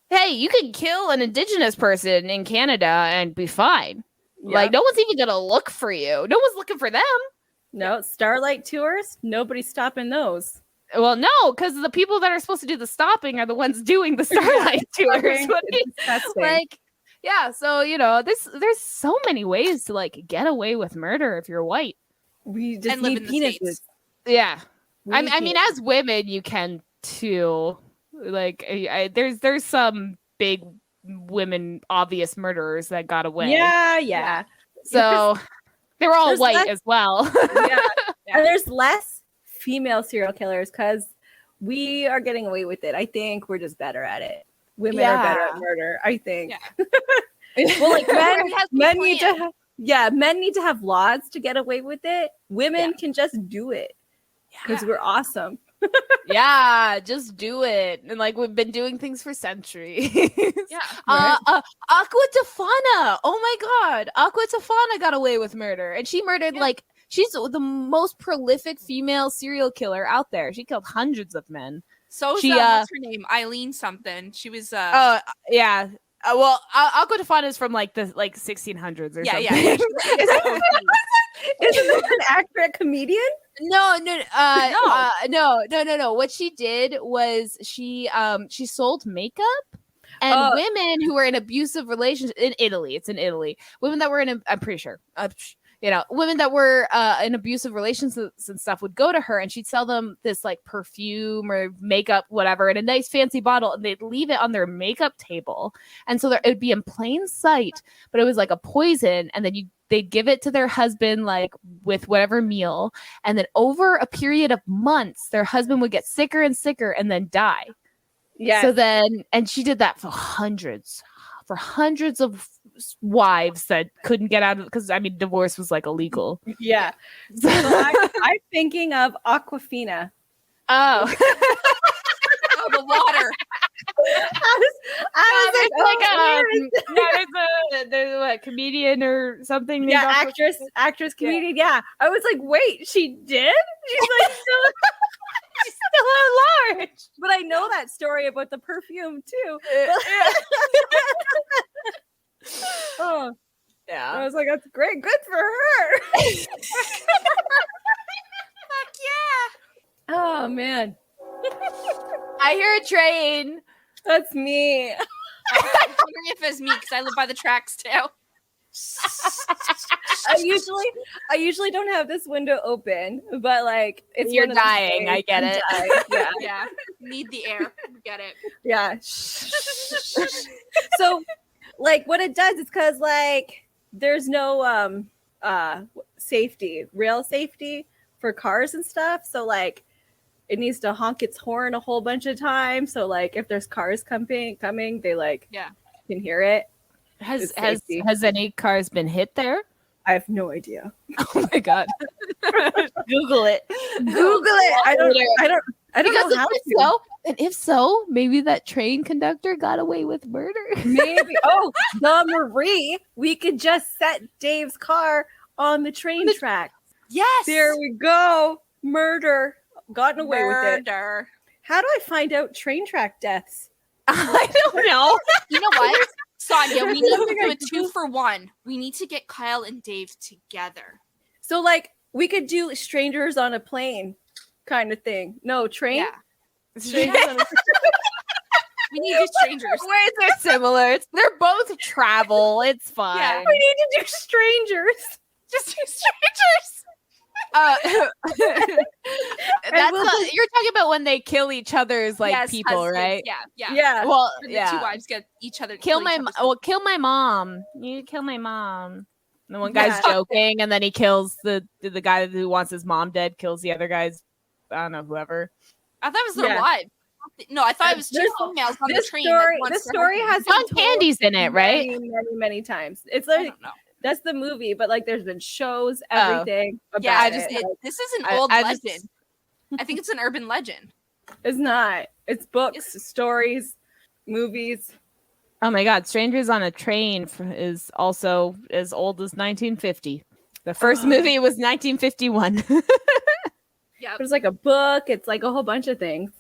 Hey, you can kill an indigenous person in Canada and be fine. Yeah. Like, no one's even going to look for you. No one's looking for them. No, Starlight tours, nobody's stopping those. Well, no, because the people that are supposed to do the stopping are the ones doing the Starlight tours. Like, yeah, so you know, there's so many ways to like get away with murder if you're white. We just need penises. Yeah, I mean, as women, you can too. Like, there's some big women obvious murderers that got away. Yeah. So they're all white as well. Yeah, and there's less female serial killers because we are getting away with it. I think we're just better at it. Women are better at murder, I think. Yeah. Well, like men need to have laws to get away with it. Women can just do it because we're awesome. Yeah, just do it. And like we've been doing things for centuries. Right. Aqua Tofana. Oh my god. Aqua Tofana got away with murder. And she murdered like she's the most prolific female serial killer out there. She killed hundreds of men. So what's her name? Eileen something. She was yeah. Well, Aqua Tofana is from like the 1600s or something. Yeah. Isn't this an accurate comedian? No. What she did was she sold makeup, and women who were in abusive relationships in Italy. It's in Italy. Women that were I'm pretty sure. Women that were in abusive relationships and stuff would go to her, and she'd sell them this like perfume or makeup, whatever, in a nice fancy bottle, and they'd leave it on their makeup table, and so it would be in plain sight, but it was like a poison, and then they'd give it to their husband like with whatever meal, and then over a period of months, their husband would get sicker and sicker and then die. Yeah. So then, and she did that for hundreds of wives that couldn't get out of, because I mean divorce was like illegal. Yeah. So I'm thinking of Aquafina. Oh. The water. There's a comedian or something? named Yeah, after- actress, comedian. Yeah. I was like, wait, she did? She's like still She's still at large. but I know that story about the perfume too. Oh, I Yeah. was like, that's great. Good for her. Fuck yeah. Oh man. I hear a train. That's me. I'm wondering if it's me because I live by the tracks too. I usually don't have this window open, but like it's You're one of those dying, days I get I'm it. dying. Yeah. Yeah. Need the air. Get it. Yeah. So like what it does is because like there's no safety, rail safety for cars and stuff. So like it needs to honk its horn a whole bunch of times. So like if there's cars coming, they like can hear it. Has It's safety. has any cars been hit there? I have no idea. Oh my god. Google it. Google it. I don't Because know how if to. so, and if so, maybe that train conductor got away with murder. Maybe. Oh, the Marie. We could just set Dave's car on the train track. Yes. There we go. Murder. Gotten away with it. Murder. How do I find out train track deaths? I don't know. You know what? Sonia, we need to think do I a 2-for-1. We need to get Kyle and Dave together. So like we could do strangers on a plane kind of thing. No, train? Yeah. Strangers on a We need to do strangers. Ways are similar. They're both travel. It's fine. Yeah. We need to do strangers. Just do strangers. That's you're talking about when they kill each other's like Yes, people, husbands. right? Yeah, yeah. Yeah. Well, Or the yeah. two wives get each other. Kill each my other's- kill my mom. You kill my mom. The one guy's Yeah. joking, and then he kills the guy who wants his mom dead. Kills the other guy's. I don't know, whoever. I thought it was their Yeah. wives. No, I thought it was two There's- females on the This train. story, that wants this their story husband. has John been told Candy's in it, right? many times. It's I like don't know. that's the movie, but like there's been shows, everything. Yeah, about it. this is an I- old I just- legend. I think it's an urban legend. It's not. It's books, stories, movies. Oh my God! Strangers on a Train is also as old as 1950. The first movie was 1951. Yeah. There's like a book. It's like a whole bunch of things.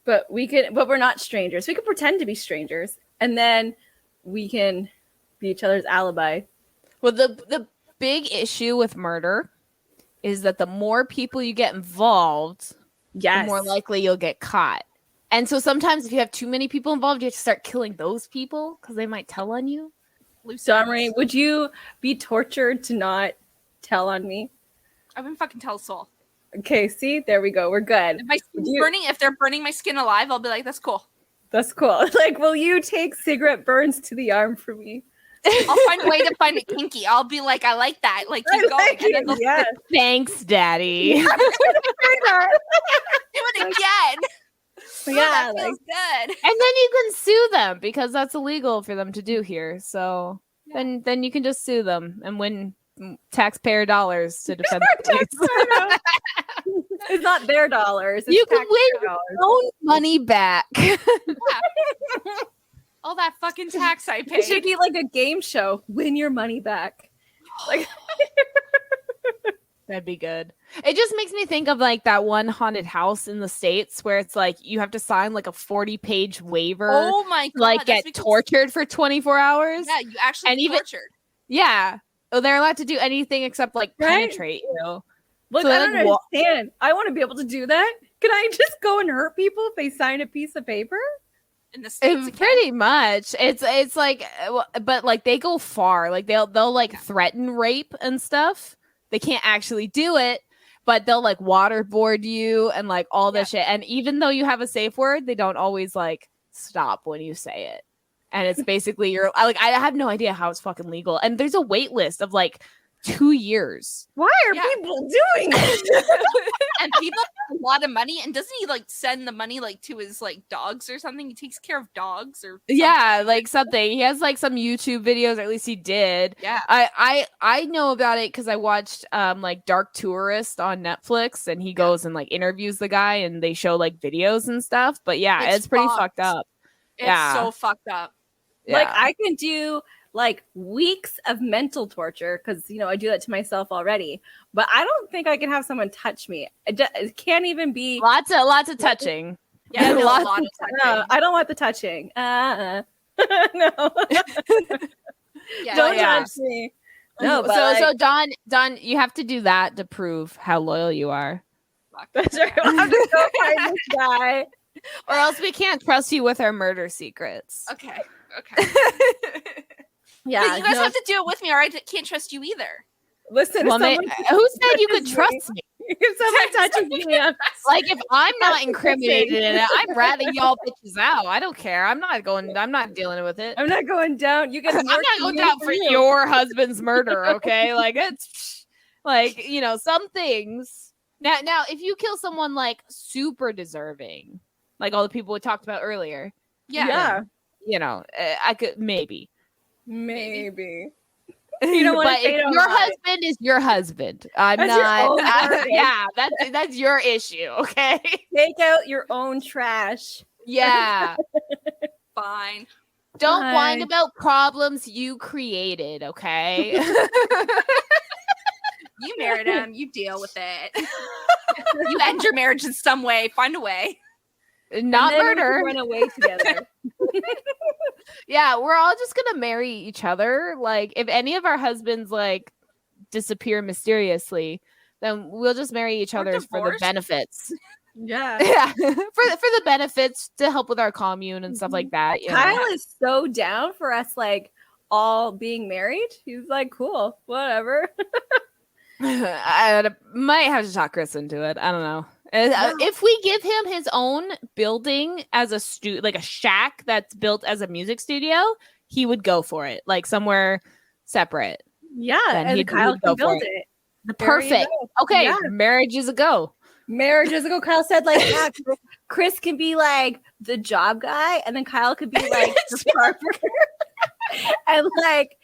But we're not strangers. We could pretend to be strangers, and then we can be each other's alibi. Well, the big issue with murder is that the more people you get involved, Yes. the more likely you'll get caught. And so sometimes if you have too many people involved, you have to start killing those people because they might tell on you. Loose Domri, ends. would you be tortured to not tell on me? I've been fucking tell soul. Okay, see, there we go. We're good. If my skin's You- burning, if they're burning my skin alive, I'll be like, that's cool. That's cool. Like, will you take cigarette burns to the arm for me? I'll find a way to find it kinky. I'll be like, I like that. Like, keep I going. like And then it. they'll Yes. Thanks, Daddy. do it again. Oh, Yeah, that like, feels good. And then you can sue them because that's illegal for them to do here. So then you can just sue them and win taxpayer dollars to defend the police. it's not their dollars. It's You can taxpayer win your dollars. own money back. All that fucking tax I It paid. should be like a game show. Win your money back. Like, That'd be good. It just makes me think of like that one haunted house in the States where it's like you have to sign like a 40-page waiver, Oh my god! like that's get because- tortured for 24 hours. Yeah, you actually And even- tortured. Yeah. Oh, they're allowed to do anything except like Right? penetrate you. look, So I then don't what- understand. I want to be able to do that. Can I just go and hurt people if they sign a piece of paper? In the States again. Pretty much. It's like, but like they go far. Like they'll like threaten rape and stuff. They can't actually do it, but they'll like waterboard you and like all this shit. And even though you have a safe word, they don't always like stop when you say it. And it's basically I have no idea how it's fucking legal. And there's a wait list of like 2 years. Why are Yeah. people doing this? And people have a lot of money. And doesn't he like send the money like to his like dogs or something? He takes care of dogs or something. Yeah, like something. He has like some YouTube videos, or at least he did. Yeah. I know about it because I watched like Dark Tourist on Netflix, and he goes and like interviews the guy, and they show like videos and stuff. But yeah, It's it's pretty fucked. fucked up. It's Yeah. so fucked up. Yeah. Like I can do like weeks of mental torture because I do that to myself already. But I don't think I can have someone touch me. It can't even be lots of touching. Yeah, no, a lots lot of touching. I don't want the touching. No. Yeah, Don't touch me. No, but so Don, you have to do that to prove how loyal you are. that's right. I'll have to go find this guy. Or else we can't trust you with our murder secrets. Okay. Yeah, But you guys have to do it with me, or I can't trust you either. Listen. Well, who said you could trust me? If someone touches me, Like, if I'm not incriminated in it, I'd rather y'all bitches out. I don't care. I'm not dealing with it. I'm not going down. You get. I'm not going down for your husband's murder. Okay, like it's like some things. Now, if you kill someone like super deserving, like all the people we talked about earlier, Yeah. I could maybe. You don't want but to if your husband is your husband, I'm That's your own not. burden. Yeah, that's your issue. Okay. Take out your own trash. Yeah. Fine. Don't Fine. whine about problems you created. Okay. You married him. You deal with it. You end your marriage in some way. Find a way. Not And then we murder. can run away together. Yeah, we're all just gonna marry each other. Like, if any of our husbands like disappear mysteriously, then we'll just marry each Or other for the divorce. benefits. Yeah. Yeah, for the benefits to help with our commune and stuff like that. Kyle is so down for us, like all being married. He's like, cool, whatever. I might have to talk Chris into it. I don't know. If we give him his own building as a like a shack that's built as a music studio, he would go for it, like somewhere separate. Yeah, Then and he'd Kyle go can for build it. it. There you Perfect. go. Okay, Yeah. marriage is a go. Marriage years ago, Kyle said, like, yeah, Chris can be like the job guy, and then Kyle could be like the barber and like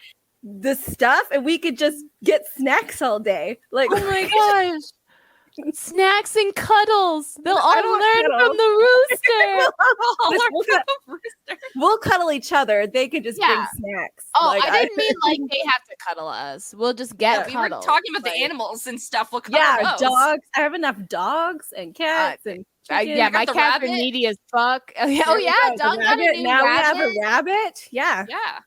the stuff, and we could just get snacks all day. Like, Oh my gosh. Snacks and cuddles. They'll all I don't want learn from the rooster. we'll cuddle each other. They could just Yeah. bring snacks. Oh, Like, I didn't mean like they have to cuddle us. We'll just get We were cuddled. talking about Like- the animals and stuff. What kind yeah, of those? dogs. I have enough dogs and cats and chickens. Yeah, got my the cats are rabbit. needy as fuck. Oh There yeah, we go, the Don got a rabbit. new Now rabbit. we have a rabbit. Yeah, Yeah,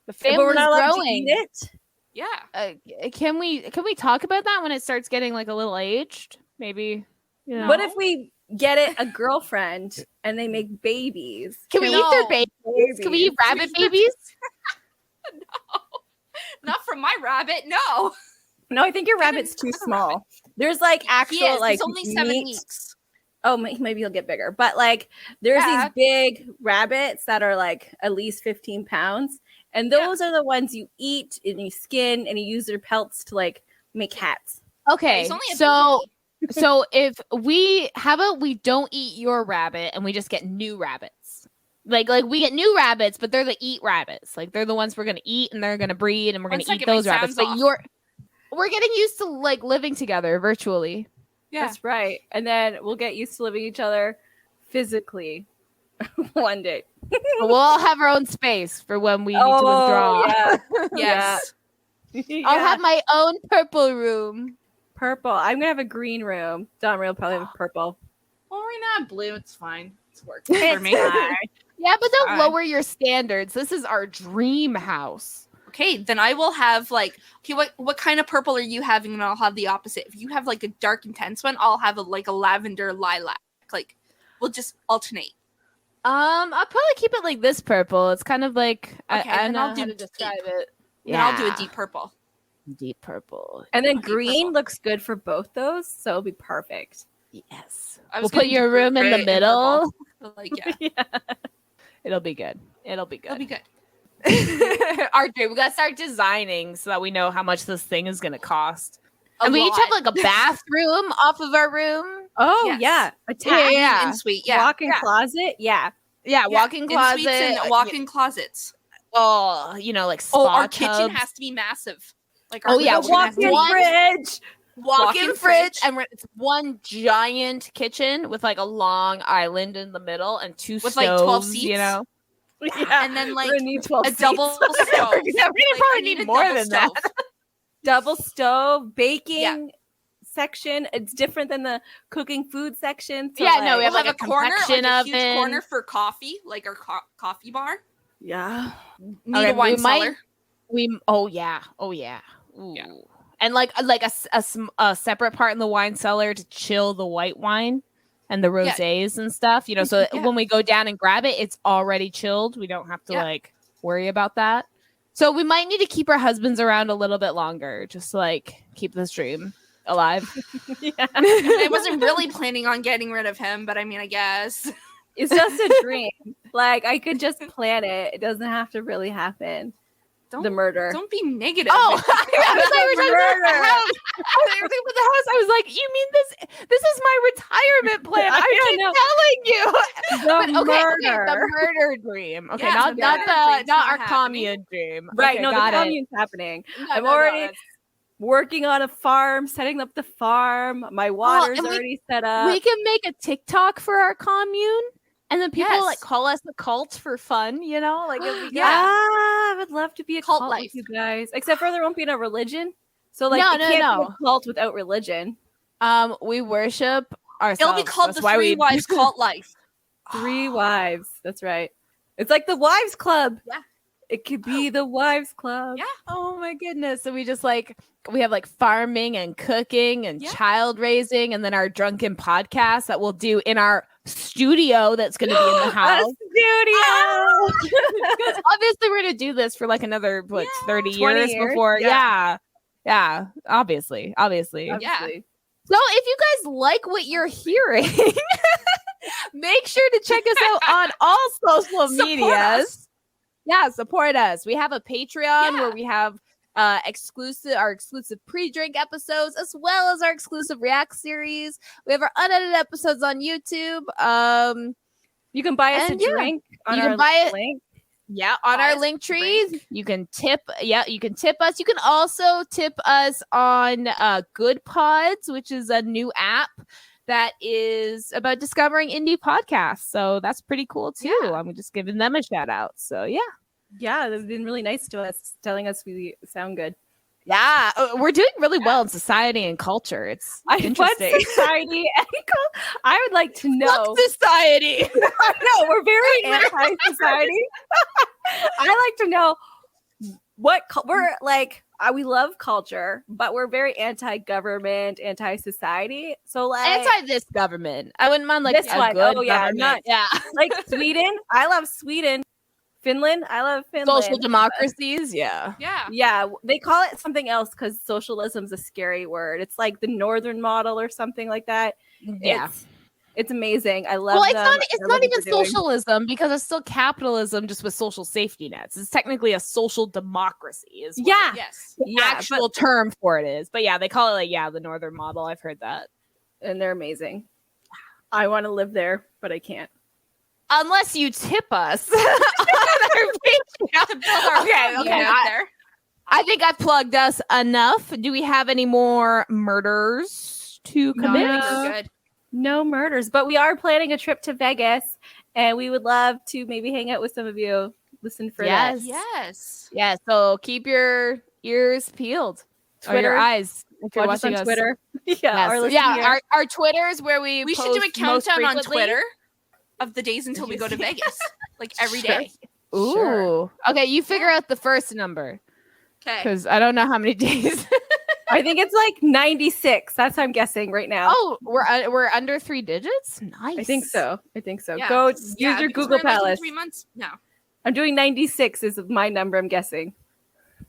The but we're family's not allowed growing. to eat it. yeah. Can we talk about that when it starts getting like a little aged? Maybe. You know. What if we get it a girlfriend and they make babies? Can we eat their babies? Can we eat rabbit babies? Not from my rabbit. No. No, I think your Get rabbit's too another small. rabbit. There's like He actual is. like He's only 7 meat. weeks. Oh, maybe he'll get bigger. But like, there's Yeah. these big rabbits that are like at least 15 pounds, and those are the ones you eat and you skin and you use their pelts to like make hats. Okay, He's only a so baby. so if how about we don't eat your rabbit and we just get new rabbits? Like we get new rabbits, but they're the eat rabbits. Like they're the ones we're gonna eat and they're gonna breed and we're One gonna eat second, my those rabbits. sound's But off. we're getting used to like living together virtually. Yeah. That's right. And then we'll get used to living each other physically one day. But we'll all have our own space for when we need to withdraw. yeah. Yes. I'll have my own purple room. purple. I'm gonna have a green room. Don will probably have purple. Well, we're not blue. It's fine. It's working for It's me. fine. Yeah, but don't Fine. lower your standards. This is our dream house. Okay, then I will have like, okay, what kind of purple are you having? And I'll have the opposite. If you have like a dark, intense one, I'll have a lavender lilac. Like, we'll just alternate. I'll probably keep it like this purple. It's kind of like Okay, I then know I'll how do to deep. describe it. Then I'll do a deep purple. deep purple. And then Deep green purple. looks good for both those, so it'll be perfect. Yes. I We'll was put gonna your do room in gray the and middle. purple, but, like, yeah, It'll be good. It'll be it'll good. be good. RJ, we gotta start designing so that we know how much this thing is gonna cost. A And we each lot. have like a bathroom off of our room. Oh Yes. yeah, attached Yeah. And sweet, yeah. walk-in closet. Yeah, Yeah, walk-in And closet. suites and walk-in closets. Oh, like spa Oh, our kitchen tubs. has to be massive. Like, Oh, yeah, kitchen has to be walk-in one- fridge. walk-in fridge, and it's one giant kitchen with like a long island in the middle and two With, stoves, like, 12 seats? you know. Yeah, And then like we're gonna need 12 a double seats. stove. Yeah, we Like, probably I need a more double than that. stove. Double stove, baking section. It's different than the cooking food section. So Yeah, no, we like, have We'll like have a a corner, like convection a huge oven. corner for coffee, like our coffee bar. yeah. Need Okay, a wine we might- cellar. Oh yeah. Ooh. Yeah. And like a separate part in the wine cellar to chill the white wine and the rosés and stuff, you know, so that Yeah. when we go down and grab it, it's already chilled. We don't have to Yeah. like worry about that. So we might need to keep our husbands around a little bit longer, just to like keep this dream alive. Yeah. I wasn't really planning on getting rid of him, but I mean, I guess. It's just a dream. Like I could just plan it. It doesn't have to really happen. The murder. Don't be negative. Oh, I thought you were talking about the Murder. house. I thought you were talking about the house. I was like, you mean this is my retirement plan. I keep telling you. The Okay, the murder. murder dream. Okay, Yeah, not the not murder the dream's not not our happening. commune dream. Right, Okay, no, the got it. commune's happening. No, I'm no, already that's- working on a farm, setting up the farm. My water's and already set up. we can make a TikTok for our commune, and then people Yes. like call us a cult for fun. You know, like it'd be Yeah. I would love to be a Cult cult life. with you guys. Except for there won't be no religion. So like No, it can't no. be a cult without religion. We worship ourselves. It'll be called That's the why Three we Wives Cult Life. 3 wives. That's right. It's like the wives club. Yeah. It could be the wives club. Yeah. Oh my goodness. So we just like we have like farming and cooking and Yeah. child raising and then our drunken podcast that we'll do in our studio that's going to be in the A house. studio. Because obviously we're going to do this for like another 30 20 years years. before. Yeah. Yeah, obviously. Obviously. So if you guys like what you're hearing, make sure to check us out on all social Support medias. us. Yeah, support us. We have a Patreon Yeah. where we have our exclusive pre-drink episodes as well as our exclusive react series. We have our unedited episodes on YouTube. You can buy us a And yeah, drink on you our can buy it- link. Yeah, on Buy our us link a tree, drink. you can tip. Yeah, you can tip us. You can also tip us on Good Pods, which is a new app that is about discovering indie podcasts. So that's pretty cool too. Yeah. I'm just giving them a shout out. So yeah. Yeah, they've been really nice to us, telling us we sound good. Yeah, we're doing really well in society and culture. It's What interesting. society and I would like to know. Fuck society. I know we're very anti-society. I like to know what we're like. We love culture, but we're very anti-government, anti-society. So like Anti this government. I wouldn't mind like This a one. good Oh, yeah, government. not- Yeah. like Sweden. I love Sweden. Finland. I love Finland. Social democracies. Yeah. Yeah. Yeah, they call it something else because socialism's a scary word. It's like the northern model or something like that. Yeah. It's amazing. I love. Well, it's them. not. It's I love not what even they're doing. socialism because it's still capitalism, just with social safety nets. It's technically a social democracy. Is what Yeah, Yes. the yeah, actual term for it is. But yeah, they call it like the northern model. I've heard that. and they're amazing. I want to live there, but I can't. Unless you tip us on our Patreon. To build our Okay, commune okay. out there. I think I've plugged us enough. Do we have any more murders to No, I commit? think we're good. No murders, but we are planning a trip to Vegas, and we would love to maybe hang out with some of you. Listen for Yes. that. Yes. Yeah. So keep your ears peeled. Or your Twitter. eyes. If you're Watch us on watching us. Twitter. Yes. or listen Yeah. here. Our Twitters where we We should do a post most countdown on frequently. Twitter of the days until we go to Vegas. Like every Sure. day. Ooh. Sure. Okay, you figure out the first number Okay. because I don't know how many days. I think it's like 96. That's what I'm guessing right now. Oh, we're under 3 digits. Nice. I think so. Yeah. Go use Yeah, your because Google we're like in Palace. 3 months. No. I'm doing 96 is my number, I'm guessing.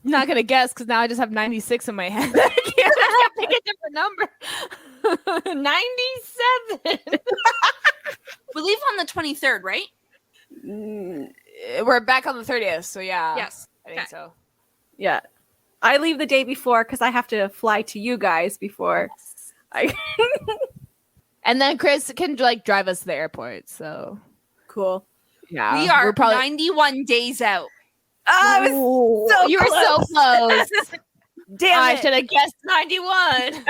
I'm not gonna guess because now I just have 96 in my head. I can't pick a different number. 97. We leave on the 23rd, right? Mm, We're back on the 30th, so yeah. Yes. I think Okay. so. yeah. I leave the day before because I have to fly to you guys before. And then Chris can like drive us to the airport. So Cool. yeah, We are we're probably 91 days out. Oh, I was Ooh, so you were so close. Damn I it. should have guessed 91.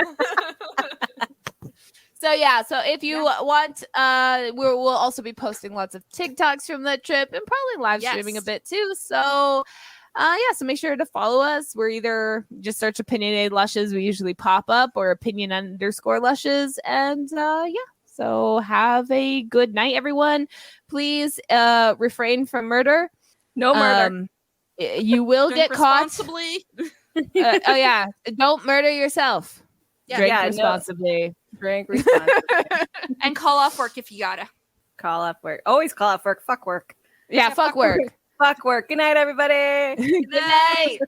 So yeah, so if you want, we'll also be posting lots of TikToks from the trip and probably live streaming a bit too. So so make sure to follow us. We're either just search Opinionated Lushes, we usually pop up, or opinion_lushes. And so have a good night, everyone. Please refrain from murder. No murder. You will get caught. Responsibly. Don't murder yourself. Drink responsibly. Drink responsibly. And call off work if you gotta. Call off work. Always call off work. Fuck work. Yeah, fuck work. Fuck work. Good night, everybody. Good night.